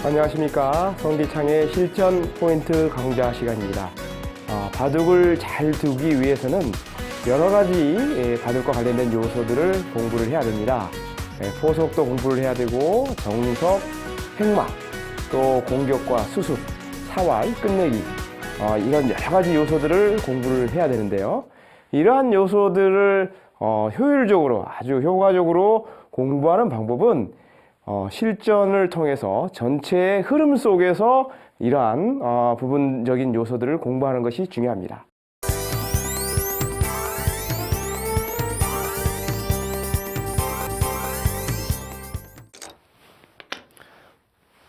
안녕하십니까. 성기창의 실전 포인트 강좌 시간입니다. 바둑을 잘 두기 위해서는 여러 가지 바둑과 관련된 요소들을 공부를 해야 됩니다. 포석도 공부를 해야 되고, 정석, 획마, 또 공격과 수습, 사활, 끝내기, 이런 여러 가지 요소들을 공부를 해야 되는데요. 이러한 요소들을 효율적으로, 아주 효과적으로 공부하는 방법은 실전을 통해서 전체의 흐름 속에서 이러한 부분적인 요소들을 공부하는 것이 중요합니다.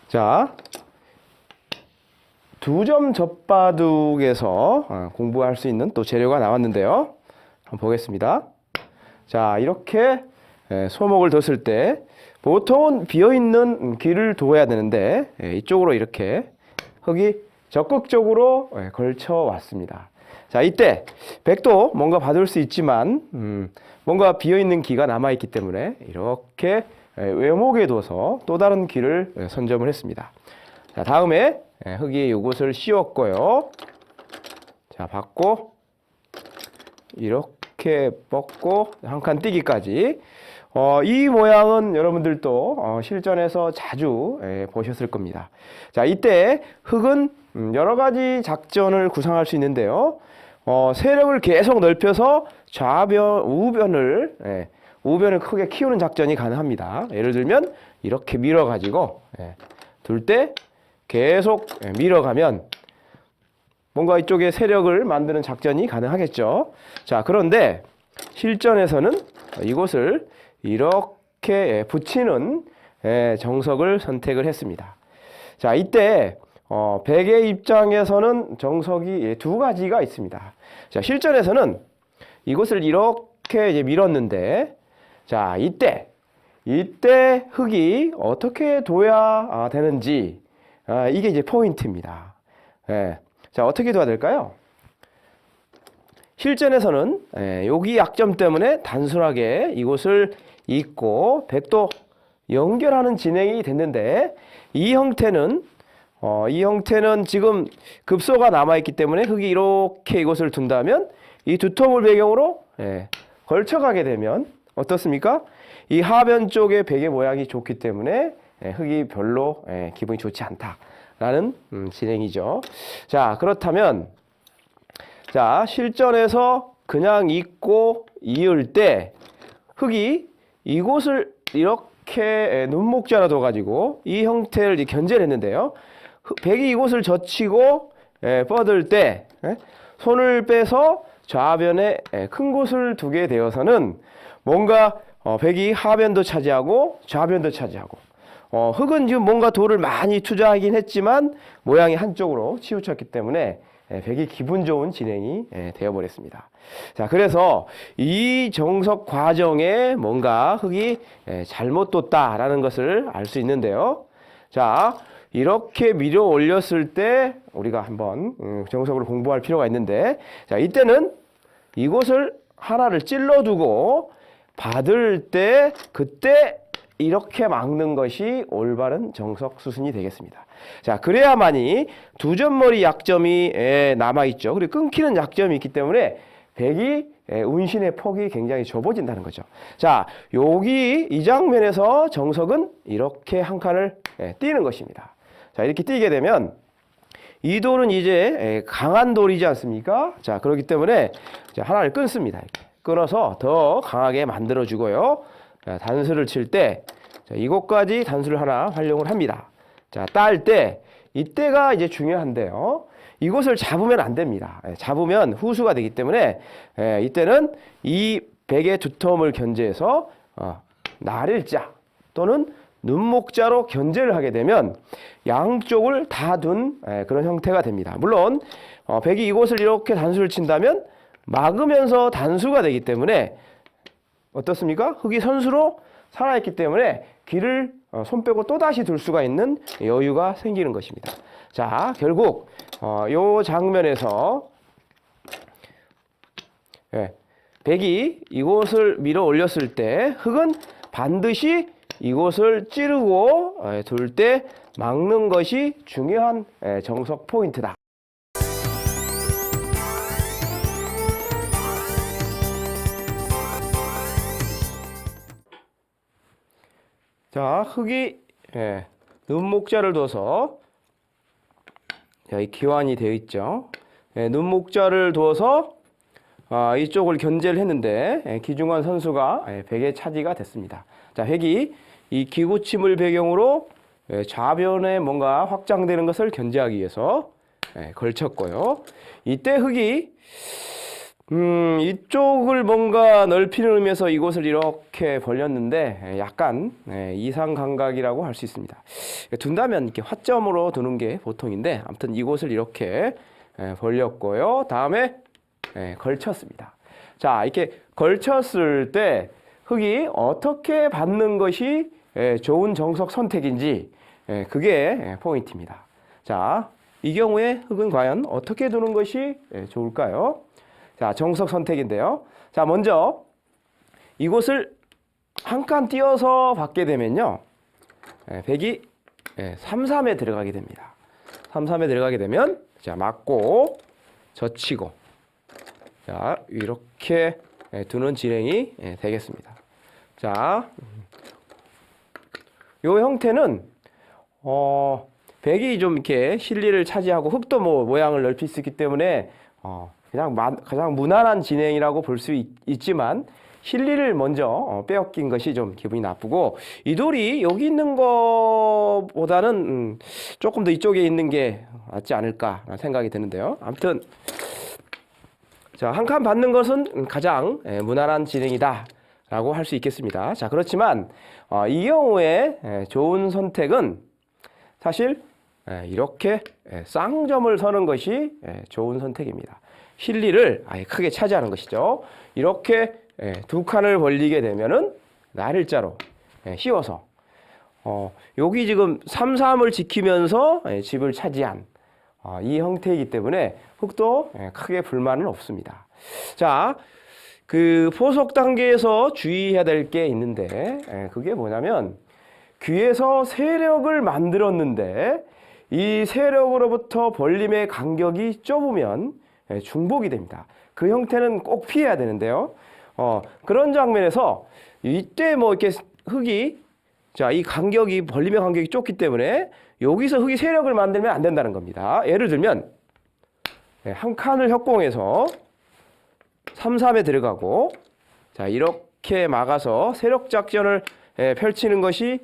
자, 두점 젖바둑에서 공부할 수 있는 또 재료가 나왔는데요. 한번 보겠습니다. 자, 이렇게 소목을 뒀을 때 보통은 비어있는 길을 둬야 되는데 이쪽으로 이렇게 흙이 적극적으로 걸쳐 왔습니다. 자, 이때 백도 뭔가 받을 수 있지만 뭔가 비어있는 기가 남아있기 때문에 이렇게 외목에 둬서 또 다른 길을 선점을 했습니다. 자, 다음에 흙이 이곳을 씌웠고요. 자, 받고 이렇게 뻗고 한 칸 뛰기까지. 이 모양은 여러분들도 실전에서 자주 보셨을 겁니다. 자, 이때 흙은 여러 가지 작전을 구상할 수 있는데요. 세력을 계속 넓혀서 좌변, 우변을 크게 키우는 작전이 가능합니다. 예를 들면 이렇게 밀어가지고 둘 때 계속 밀어가면 뭔가 이쪽에 세력을 만드는 작전이 가능하겠죠. 자, 그런데 실전에서는 이곳을 이렇게 붙이는 정석을 선택을 했습니다. 자, 이때 백의 입장에서는 정석이 두 가지가 있습니다. 자, 실전에서는 이곳을 이렇게 이제 밀었는데, 자, 이때 흙이 어떻게 둬야 되는지, 이게 이제 포인트입니다. 자, 어떻게 둬야 될까요? 실전에서는 여기 약점 때문에 단순하게 이곳을 잇고 백도 연결하는 진행이 됐는데, 이 형태는 지금 급소가 남아있기 때문에 흙이 이렇게 이곳을 둔다면 이 두 텀을 배경으로 걸쳐가게 되면 어떻습니까? 이 하변 쪽의 백의 모양이 좋기 때문에 흙이 별로 기분이 좋지 않다라는 진행이죠. 자, 그렇다면 자, 실전에서 그냥 잇고 이을 때 흙이 이곳을 이렇게 눈목자로 둬가지고 이 형태를 이제 견제를 했는데요. 백이 이곳을 젖히고 뻗을 때 손을 빼서 좌변에 큰 곳을 두게 되어서는 뭔가 백이 하변도 차지하고 좌변도 차지하고 흙은 지금 뭔가 돌을 많이 투자하긴 했지만 모양이 한쪽으로 치우쳤기 때문에 백이 기분 좋은 진행이 되어버렸습니다. 자, 그래서 이 정석 과정에 뭔가 흙이 잘못 뒀다라는 것을 알 수 있는데요. 자, 이렇게 밀어 올렸을 때 우리가 한번 정석을 공부할 필요가 있는데, 자, 이때는 이곳을 하나를 찔러두고 받을 때 그때 이렇게 막는 것이 올바른 정석 수순이 되겠습니다. 자, 그래야만이 두 점머리 약점이 남아있죠. 그리고 끊기는 약점이 있기 때문에 백이 운신의 폭이 굉장히 좁아진다는 거죠. 자, 여기 이 장면에서 정석은 이렇게 한 칸을 띄는 것입니다. 자, 이렇게 띄게 되면 이 돌은 이제 강한 돌이지 않습니까? 자, 그렇기 때문에 하나를 끊습니다. 이렇게 끊어서 더 강하게 만들어 주고요. 자, 단수를 칠 때 이곳까지 단수를 하나 활용을 합니다. 자, 딸 때 이때가 이제 중요한데요. 이곳을 잡으면 안 됩니다. 잡으면 후수가 되기 때문에 이때는 이 백의 두 텀을 견제해서 날일자 또는 눈목자로 견제를 하게 되면 양쪽을 다 둔 그런 형태가 됩니다. 물론 백이 이곳을 이렇게 단수를 친다면 막으면서 단수가 되기 때문에 어떻습니까? 흙이 선수로 살아있기 때문에 길을 손 빼고 또다시 둘 수가 있는 여유가 생기는 것입니다. 자, 결국 이 장면에서 백이 이곳을 밀어 올렸을 때 흙은 반드시 이곳을 찌르고 둘 때 막는 것이 중요한 정석 포인트다. 자, 흙이 눈목자를 둬서 이 기완이 되어 있죠. 눈목자를 두어서 이쪽을 견제를 했는데 기중환 선수가 백의 차지가 됐습니다. 자, 획이 이 기구침을 배경으로 좌변에 뭔가 확장되는 것을 견제하기 위해서 걸쳤고요. 이때 흙이 이쪽을 뭔가 넓히는 의미에서 이곳을 이렇게 벌렸는데 약간 이상 감각이라고 할 수 있습니다. 둔다면 이렇게 화점으로 두는 게 보통인데 아무튼 이곳을 이렇게 벌렸고요. 다음에 걸쳤습니다. 자, 이렇게 걸쳤을 때 흙이 어떻게 받는 것이 좋은 정석 선택인지 그게 포인트입니다. 자, 이 경우에 흙은 과연 어떻게 두는 것이 좋을까요? 자, 정석 선택인데요. 자, 먼저 이곳을 한 칸 띄어서 받게 되면요. 백이 3-3에 들어가게 됩니다. 3-3에 들어가게 되면 자, 맞고 젖히고 자, 이렇게 두는 진행이 되겠습니다. 자, 요 형태는 백이 좀 이렇게 실리를 차지하고 흙도 뭐 모양을 넓힐 수 있기 때문에 그냥 가장 무난한 진행이라고 볼 수 있지만 실리를 먼저 빼앗긴 것이 좀 기분이 나쁘고 이 돌이 여기 있는 것보다는 조금 더 이쪽에 있는 게 낫지 않을까 생각이 드는데요. 아무튼 자, 한 칸 받는 것은 가장 무난한 진행이다 라고 할 수 있겠습니다. 자, 그렇지만 이 경우에 좋은 선택은 사실 이렇게 쌍점을 서는 것이 좋은 선택입니다. 실리를 아예 크게 차지하는 것이죠. 이렇게 두 칸을 벌리게 되면은 날일자로 씌워서 여기 지금 3-3을 지키면서 집을 차지한 이 형태이기 때문에 흙도 크게 불만은 없습니다. 자, 그 포석 단계에서 주의해야 될 게 있는데 그게 뭐냐면 귀에서 세력을 만들었는데 이 세력으로부터 벌림의 간격이 좁으면 중복이 됩니다. 그 형태는 꼭 피해야 되는데요. 그런 장면에서 이때 뭐 이렇게 흙이 자, 이 간격이 벌림의 간격이 좁기 때문에 여기서 흙이 세력을 만들면 안 된다는 겁니다. 예를 들면 한 칸을 협공해서 3-3에 들어가고 자, 이렇게 막아서 세력 작전을 펼치는 것이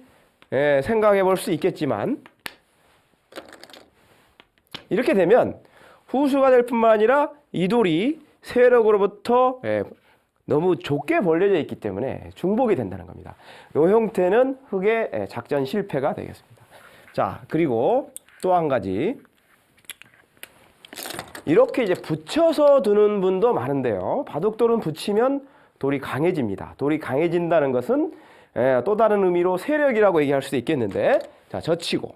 생각해 볼 수 있겠지만 이렇게 되면 후수가 될 뿐만 아니라 이 돌이 세력으로부터 너무 좁게 벌려져 있기 때문에 중복이 된다는 겁니다. 이 형태는 흙의 작전 실패가 되겠습니다. 자, 그리고 또 한 가지 이렇게 이제 붙여서 두는 분도 많은데요. 바둑돌은 붙이면 돌이 강해집니다. 돌이 강해진다는 것은 또 다른 의미로 세력이라고 얘기할 수도 있겠는데 자, 젖히고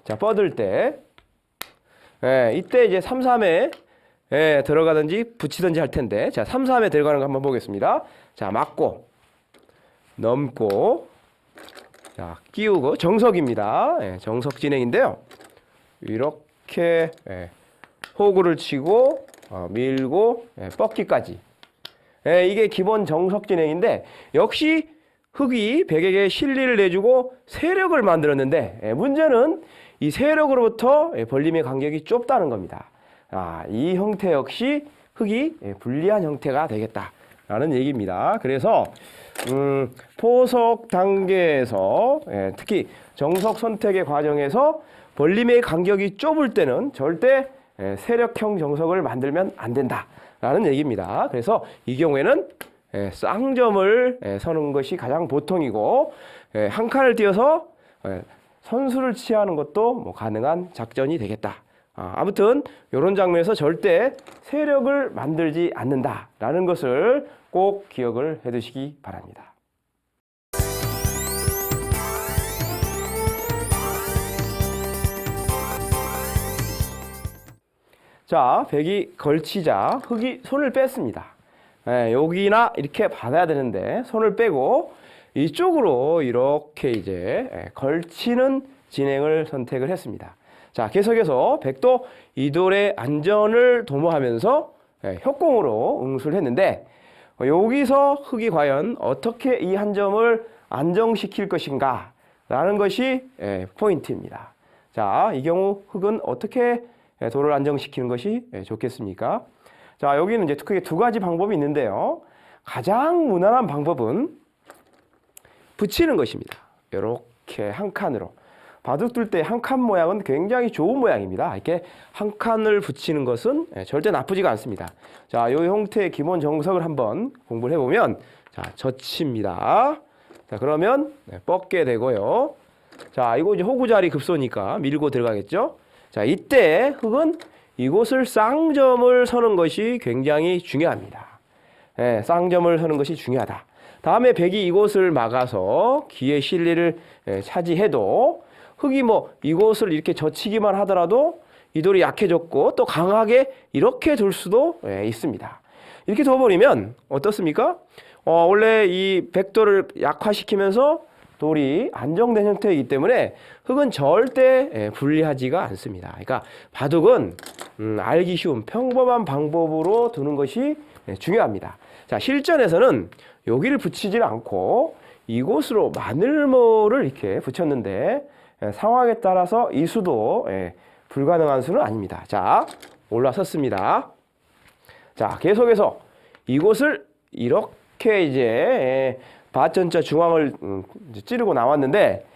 자, 뻗을 때 이때 이제 3-3에 들어가든지 붙이든지 할 텐데 자, 3-3에 들어가는 거 한번 보겠습니다. 자, 맞고 넘고 자, 끼우고 정석입니다. 정석 진행인데요. 이렇게 호구를 치고 밀고 뻗기까지 이게 기본 정석 진행인데 역시 흙이 백에게 실리를 내주고 세력을 만들었는데 문제는 이 세력으로부터 벌림의 간격이 좁다는 겁니다. 이 형태 역시 흙이 불리한 형태가 되겠다라는 얘기입니다. 그래서 포석 단계에서 특히 정석 선택의 과정에서 벌림의 간격이 좁을 때는 절대 세력형 정석을 만들면 안 된다라는 얘기입니다. 그래서 이 경우에는 쌍점을 서는 것이 가장 보통이고 한 칸을 띄어서 선수를 취하는 것도 뭐 가능한 작전이 되겠다. 아무튼 이런 장면에서 절대 세력을 만들지 않는다라는 것을 꼭 기억을 해두시기 바랍니다. 자, 백이 걸치자 흙이 손을 뺐습니다. 여기나 이렇게 받아야 되는데 손을 빼고 이쪽으로 이렇게 이제 걸치는 진행을 선택을 했습니다. 자, 계속해서 백도 이돌의 안전을 도모하면서 협공으로 응수를 했는데 여기서 흑이 과연 어떻게 이 한 점을 안정시킬 것인가 라는 것이 포인트입니다. 자, 이 경우 흑은 어떻게 돌을 안정시키는 것이 좋겠습니까? 자, 여기는 이제 크게 두 가지 방법이 있는데요. 가장 무난한 방법은 붙이는 것입니다. 이렇게 한 칸으로. 바둑 둘 때 한 칸 모양은 굉장히 좋은 모양입니다. 이렇게 한 칸을 붙이는 것은 절대 나쁘지가 않습니다. 자, 이 형태의 기본 정석을 한번 공부를 해보면, 자, 젖힙니다. 자, 그러면 뻗게 되고요. 자, 이거 이제 호구자리 급소니까 밀고 들어가겠죠? 자, 이때 흑은 이곳을 쌍점을 서는 것이 굉장히 중요합니다. 쌍점을 서는 것이 중요하다. 다음에 백이 이곳을 막아서 기의 실리를 차지해도 흑이 뭐 이곳을 이렇게 젖히기만 하더라도 이 돌이 약해졌고 또 강하게 이렇게 둘 수도 있습니다. 이렇게 둬버리면 어떻습니까? 원래 이 백돌을 약화시키면서 돌이 안정된 형태이기 때문에 흑은 절대 불리하지가 않습니다. 그러니까 바둑은 알기 쉬운 평범한 방법으로 두는 것이 중요합니다. 자, 실전에서는 여기를 붙이질 않고 이곳으로 마늘모를 이렇게 붙였는데 상황에 따라서 이 수도 불가능한 수는 아닙니다. 자, 올라섰습니다. 자, 계속해서 이곳을 이렇게 이제 밭전자 중앙을 찌르고 나왔는데,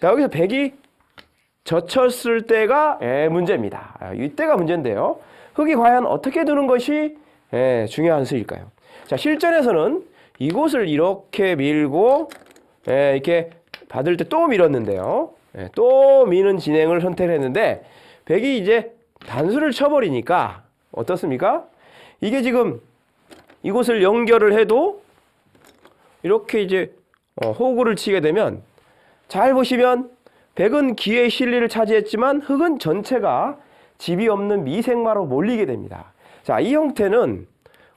자, 여기서 백이 젖혔을 때가 문제입니다. 이때가 문제인데요. 흑이 과연 어떻게 두는 것이 중요한 수일까요? 자, 실전에서는 이곳을 이렇게 밀고 이렇게 받을 때 또 밀었는데요. 또 미는 진행을 선택했는데 백이 이제 단수를 쳐버리니까 어떻습니까? 이게 지금 이곳을 연결을 해도 이렇게 이제 호구를 치게 되면 잘 보시면 백은 기의 실리를 차지했지만 흑은 전체가 집이 없는 미생마로 몰리게 됩니다. 자, 이 형태는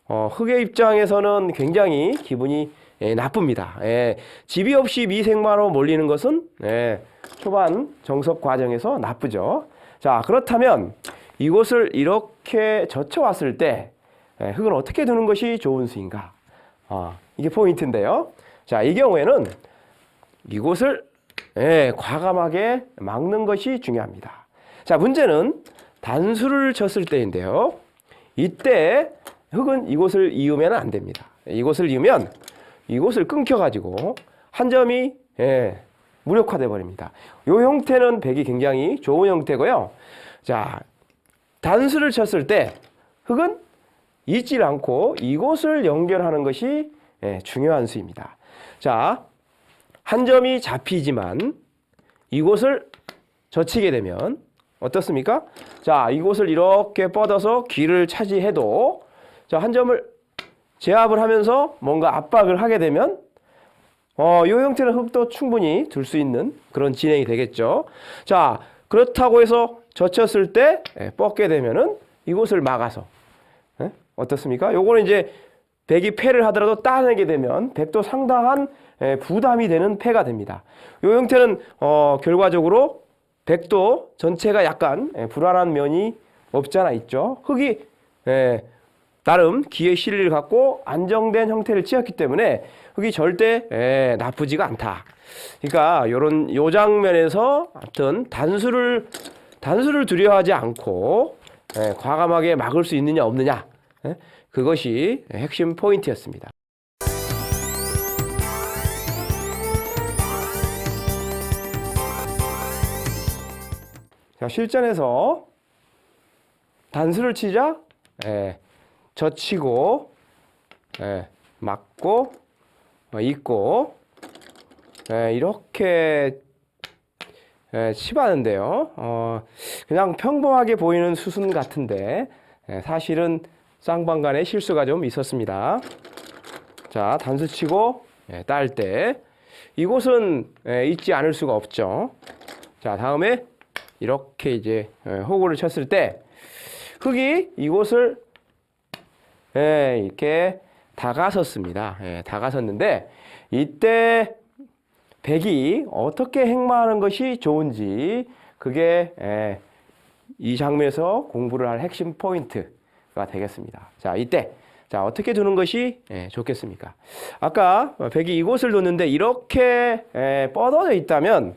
흑의 입장에서는 굉장히 기분이 나쁩니다. 집이 없이 미생마로 몰리는 것은 초반 정석 과정에서 나쁘죠. 자, 그렇다면 이곳을 이렇게 젖혀왔을 때 흑은 어떻게 두는 것이 좋은 수인가? 이게 포인트인데요. 자, 이 경우에는 이곳을 과감하게 막는 것이 중요합니다. 자, 문제는 단수를 쳤을 때인데요. 이때 흑은 이곳을 이으면 안 됩니다. 이곳을 이으면 이곳을 끊겨가지고 한 점이 무력화돼 버립니다. 이 형태는 백이 굉장히 좋은 형태고요. 자, 단수를 쳤을 때 흑은 잊질 않고 이곳을 연결하는 것이 중요한 수입니다. 자, 한 점이 잡히지만 이곳을 젖히게 되면 어떻습니까? 자, 이곳을 이렇게 뻗어서 귀를 차지해도 자, 한 점을 제압을 하면서 뭔가 압박을 하게 되면 이 형태는 흑도 충분히 둘 수 있는 그런 진행이 되겠죠. 자, 그렇다고 해서 젖혔을 때 뻗게 되면은 이곳을 막아서 어떻습니까? 요거는 이제 백이 패를 하더라도 따내게 되면 백도 상당한 부담이 되는 패가 됩니다. 이 형태는 결과적으로 백도 전체가 약간 불안한 면이 없잖아 있죠. 흑이 나름 기의 실리를 갖고 안정된 형태를 취했기 때문에 흑이 절대 나쁘지가 않다. 그러니까 요 장면에서 하여튼 단수를 두려워하지 않고 과감하게 막을 수 있느냐 없느냐 그것이 핵심 포인트였습니다. 자, 실전에서 단수를 치자 젖히고 막고 있고 이렇게 치봤는데요. 그냥 평범하게 보이는 수순 같은데 사실은 쌍방간에 실수가 좀 있었습니다. 자, 단수 치고 딸 때 이곳은 잊지 않을 수가 없죠. 자, 다음에 이렇게 이제 호구를 쳤을 때 흑이 이곳을 이렇게 다가섰습니다. 다가섰는데 이때 백이 어떻게 행마하는 것이 좋은지 그게 이 장면에서 공부를 할 핵심 포인트가 되겠습니다. 자, 이때 자, 어떻게 두는 것이 좋겠습니까? 아까 백이 이곳을 뒀는데 이렇게 뻗어져 있다면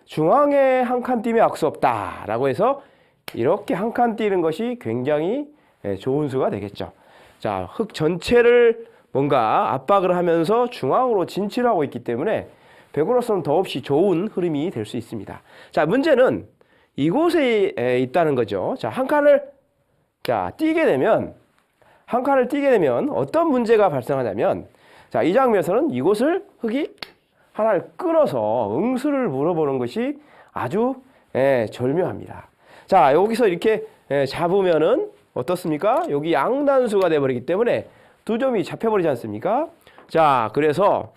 중앙에 한 칸 띄면 악수 없다라고 해서 이렇게 한 칸 띄는 것이 굉장히 좋은 수가 되겠죠. 자, 흙 전체를 뭔가 압박을 하면서 중앙으로 진출하고 있기 때문에 백으로서는 더없이 좋은 흐름이 될 수 있습니다. 자, 문제는 이곳에 있다는 거죠. 자, 한 칸을 띄게 되면 어떤 문제가 발생하냐면 자, 이 장면에서는 이곳을 흙이 하나를 끊어서 응수를 물어보는 것이 아주 절묘합니다. 자, 여기서 이렇게 잡으면은 어떻습니까? 여기 양단수가 돼버리기 때문에 두 점이 잡혀버리지 않습니까? 자, 그래서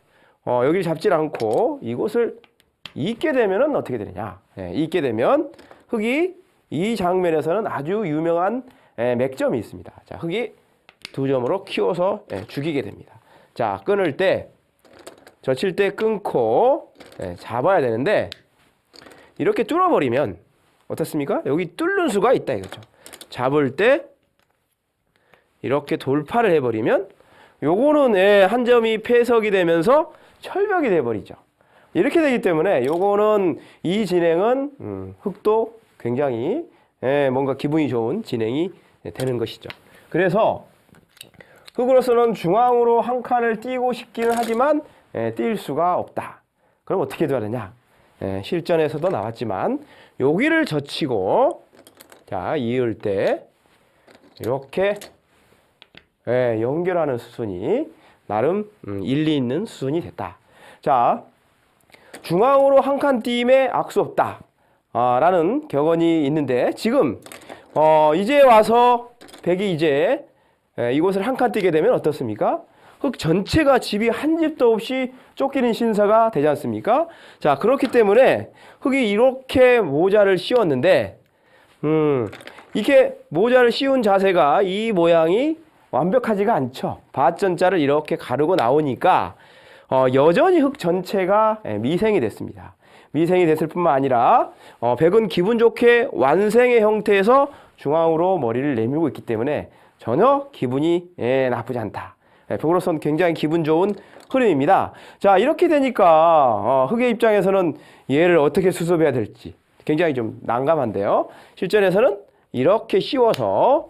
여기를 잡질 않고 이곳을 잇게 되면은 어떻게 되느냐? 잇게 되면 흙이 이 장면에서는 아주 유명한 맥점이 있습니다. 자, 흙이 두 점으로 키워서 죽이게 됩니다. 자, 끊을 때 젖힐 때 끊고 잡아야 되는데 이렇게 뚫어버리면 어떻습니까? 여기 뚫는 수가 있다 이거죠. 잡을 때 이렇게 돌파를 해버리면 요거는 한 점이 폐석이 되면서 철벽이 돼버리죠. 이렇게 되기 때문에 요거는 이 진행은 흙도 굉장히 뭔가 기분이 좋은 진행이 되는 것이죠. 그래서 흙으로서는 중앙으로 한 칸을 띄고 싶기는 하지만 띄일 수가 없다. 그럼 어떻게 해야 되냐? 실전에서도 나왔지만 여기를 젖히고 자, 이을 때 이렇게 연결하는 수순이 나름 일리 있는 수순이 됐다. 자, 중앙으로 한 칸 띄임에 악수 없다 라는 격언이 있는데 지금 이제 와서 백이 이제 이곳을 한 칸 띄게 되면 어떻습니까? 흙 전체가 집이 한 집도 없이 쫓기는 신사가 되지 않습니까? 자, 그렇기 때문에 흙이 이렇게 모자를 씌웠는데 이렇게 모자를 씌운 자세가 이 모양이 완벽하지가 않죠. 밭전자를 이렇게 가르고 나오니까 여전히 흙 전체가 미생이 됐습니다. 미생이 됐을 뿐만 아니라 백은 기분 좋게 완생의 형태에서 중앙으로 머리를 내밀고 있기 때문에 전혀 기분이 나쁘지 않다. 백으로서는 굉장히 기분 좋은 흐름입니다. 자, 이렇게 되니까 흙의 입장에서는 얘를 어떻게 수습해야 될지 굉장히 좀 난감한데요. 실전에서는 이렇게 씌워서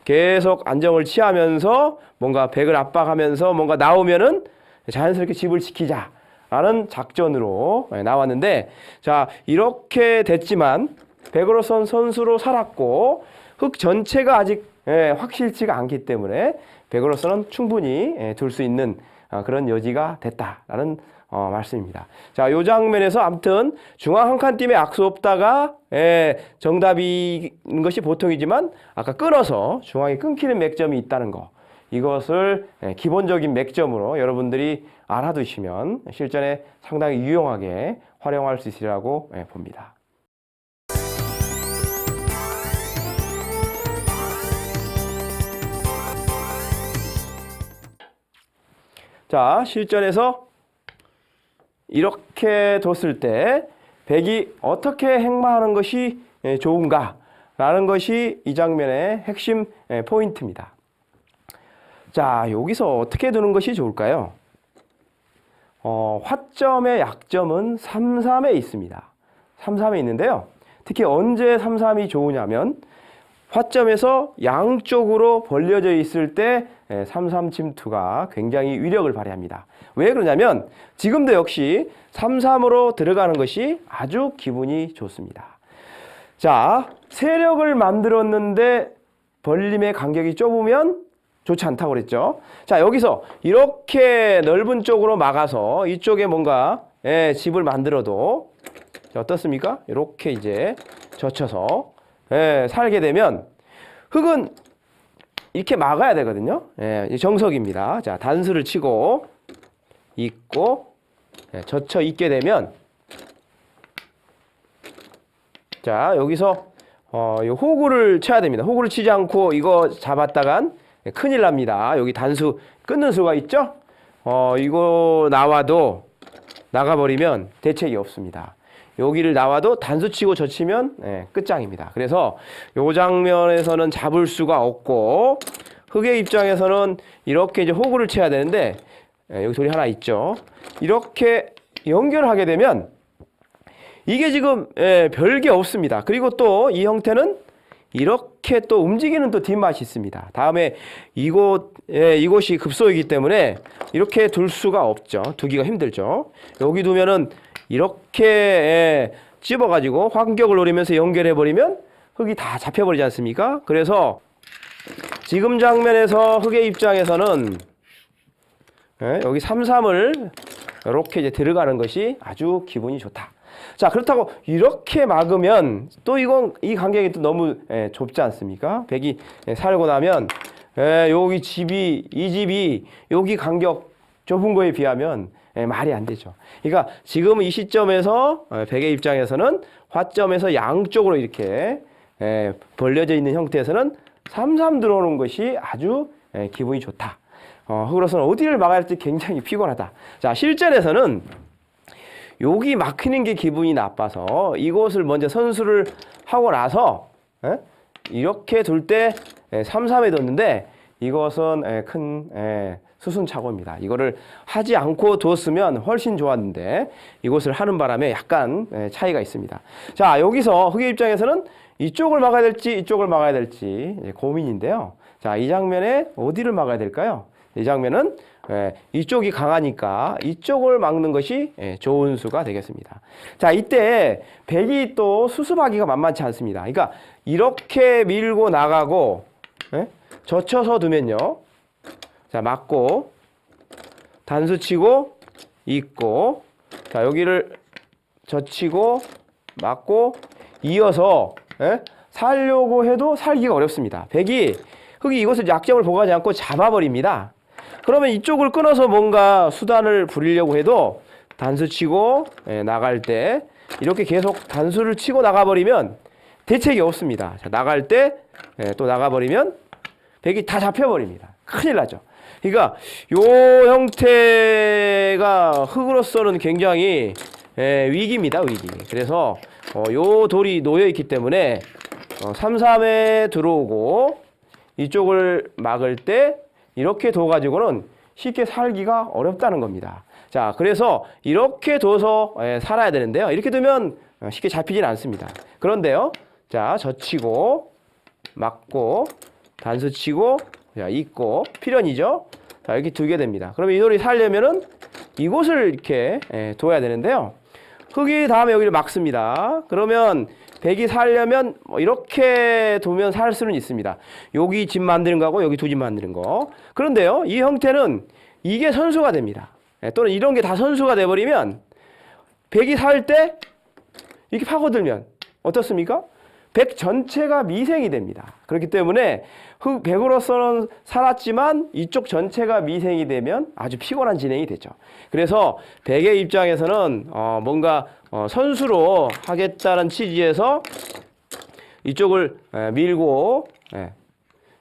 계속 안정을 취하면서 뭔가 백을 압박하면서 뭔가 나오면은 자연스럽게 집을 지키자라는 작전으로 나왔는데 자, 이렇게 됐지만 백으로선 선수로 살았고 흙 전체가 아직 확실치가 않기 때문에 백으로서는 충분히 둘 수 있는 그런 여지가 됐다라는 말씀입니다. 자, 요 장면에서 아무튼 중앙 한 칸 띄임에 악수 없다가 정답인 것이 보통이지만 아까 끊어서 중앙에 끊기는 맥점이 있다는 거, 이것을 기본적인 맥점으로 여러분들이 알아두시면 실전에 상당히 유용하게 활용할 수 있으리라고 봅니다. 자, 실전에서 이렇게 뒀을 때 백이 어떻게 행마하는 것이 좋은가 라는 것이 이 장면의 핵심 포인트입니다. 자, 여기서 어떻게 두는 것이 좋을까요? 화점의 약점은 3-3에 있습니다. 3-3에 있는데요. 특히 언제 3-3이 좋으냐면 화점에서 양쪽으로 벌려져 있을 때 3-3 침투가 굉장히 위력을 발휘합니다. 왜 그러냐면 지금도 역시 3-3으로 들어가는 것이 아주 기분이 좋습니다. 자, 세력을 만들었는데 벌림의 간격이 좁으면 좋지 않다고 그랬죠. 자, 여기서 이렇게 넓은 쪽으로 막아서 이쪽에 뭔가 집을 만들어도 어떻습니까? 이렇게 이제 젖혀서 살게 되면 흙은 이렇게 막아야 되거든요. 정석입니다. 자, 단수를 치고 있고 젖혀 있게 되면 자, 여기서 이 호구를 쳐야 됩니다. 호구를 치지 않고 이거 잡았다간 큰일 납니다. 여기 단수 끊는 수가 있죠. 이거 나와도 나가버리면 대책이 없습니다. 여기를 나와도 단수 치고 젖히면 끝장입니다. 그래서 요 장면에서는 잡을 수가 없고 흑의 입장에서는 이렇게 이제 호구를 쳐야 되는데 여기 돌이 하나 있죠. 이렇게 연결하게 되면 이게 지금 별게 없습니다. 그리고 또 이 형태는 이렇게 또 움직이는 또 뒷맛이 있습니다. 다음에 이곳이 급소이기 때문에 이렇게 둘 수가 없죠. 두기가 힘들죠. 여기 두면은 이렇게 찝어가지고 환격을 노리면서 연결해버리면 흙이 다 잡혀버리지 않습니까? 그래서 지금 장면에서 흙의 입장에서는 여기 3-3을 이렇게 이제 들어가는 것이 아주 기분이 좋다. 자, 그렇다고 이렇게 막으면 또 이 간격이 또 너무 좁지 않습니까? 백이 살고 나면 여기 이 집이 여기 간격 좁은 거에 비하면 말이 안 되죠. 그러니까 지금 이 시점에서 백의 입장에서는 화점에서 양쪽으로 이렇게 벌려져 있는 형태에서는 3-3 들어오는 것이 아주 기분이 좋다. 흙으로서는 어디를 막아야 할지 굉장히 피곤하다. 자, 실전에서는 여기 막히는 게 기분이 나빠서 이곳을 먼저 선수를 하고 나서 이렇게 둘 때 3-3에 뒀는데 이것은 큰 수순착오입니다. 이거를 하지 않고 뒀으면 훨씬 좋았는데 이것을 하는 바람에 약간 차이가 있습니다. 자, 여기서 흑의 입장에서는 이쪽을 막아야 될지 이쪽을 막아야 될지 고민인데요. 자, 이 장면에 어디를 막아야 될까요? 이 장면은 이쪽이 강하니까 이쪽을 막는 것이 좋은 수가 되겠습니다. 자, 이때 백이 또 수습하기가 만만치 않습니다. 그러니까 이렇게 밀고 나가고 젖혀서 두면요. 자, 막고 단수 치고 있고, 자, 여기를 젖히고 막고 이어서 살려고 해도 살기가 어렵습니다. 흙이 이것을 약점을 보고하지 않고 잡아버립니다. 그러면 이쪽을 끊어서 뭔가 수단을 부리려고 해도 단수 치고 나갈 때 이렇게 계속 단수를 치고 나가버리면 대책이 없습니다. 자, 나갈 때 또 나가버리면 백이 다 잡혀버립니다. 큰일 나죠. 그러니까 요 형태가 흙으로서는 굉장히 위기입니다. 위기. 그래서 요 돌이 놓여있기 때문에 3-3에 들어오고 이쪽을 막을 때 이렇게 둬가지고는 쉽게 살기가 어렵다는 겁니다. 자, 그래서 이렇게 둬서 살아야 되는데요. 이렇게 두면 쉽게 잡히진 않습니다. 그런데요. 자, 젖히고 막고 단수 치고 있고 필연이죠. 자, 이렇게 두게 됩니다. 그러면 이 돌이 살려면은 이곳을 이렇게 둬야 되는데요. 흙이 다음에 여기를 막습니다. 그러면 백이 살려면 이렇게 두면 살 수는 있습니다. 여기 집 만드는 거하고 여기 두 집 만드는 거. 그런데요, 이 형태는 이게 선수가 됩니다. 또는 이런 게 다 선수가 돼버리면 백이 살 때 이렇게 파고들면 어떻습니까? 백 전체가 미생이 됩니다. 그렇기 때문에 백으로서는 살았지만 이쪽 전체가 미생이 되면 아주 피곤한 진행이 되죠. 그래서 백의 입장에서는 뭔가 선수로 하겠다는 취지에서 이쪽을 밀고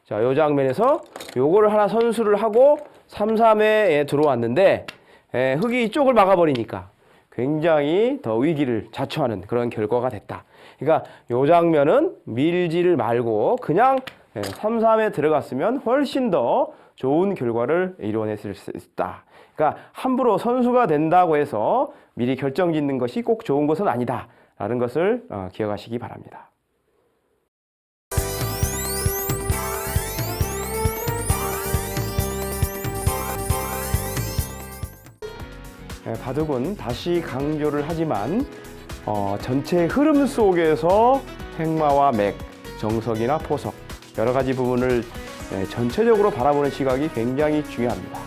자, 요 장면에서 요거를 하나 선수를 하고 3-3에 들어왔는데 흙이 이쪽을 막아버리니까 굉장히 더 위기를 자초하는 그런 결과가 됐다. 그러니까 요 장면은 밀지를 말고 그냥 3-3에 들어갔으면 훨씬 더 좋은 결과를 이뤄냈을 수 있다. 그러니까 함부로 선수가 된다고 해서 미리 결정짓는 것이 꼭 좋은 것은 아니다 라는 것을 기억하시기 바랍니다. 바둑은 다시 강조를 하지만 전체 흐름 속에서 행마와 맥, 정석이나 포석 여러 가지 부분을 전체적으로 바라보는 시각이 굉장히 중요합니다.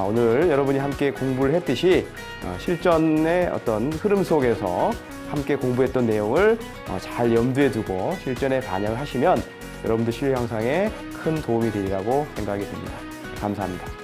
오늘 여러분이 함께 공부를 했듯이 실전의 어떤 흐름 속에서 함께 공부했던 내용을 잘 염두에 두고 실전에 반영을 하시면 여러분들 실력 향상에 큰 도움이 되리라고 생각이 듭니다. 감사합니다.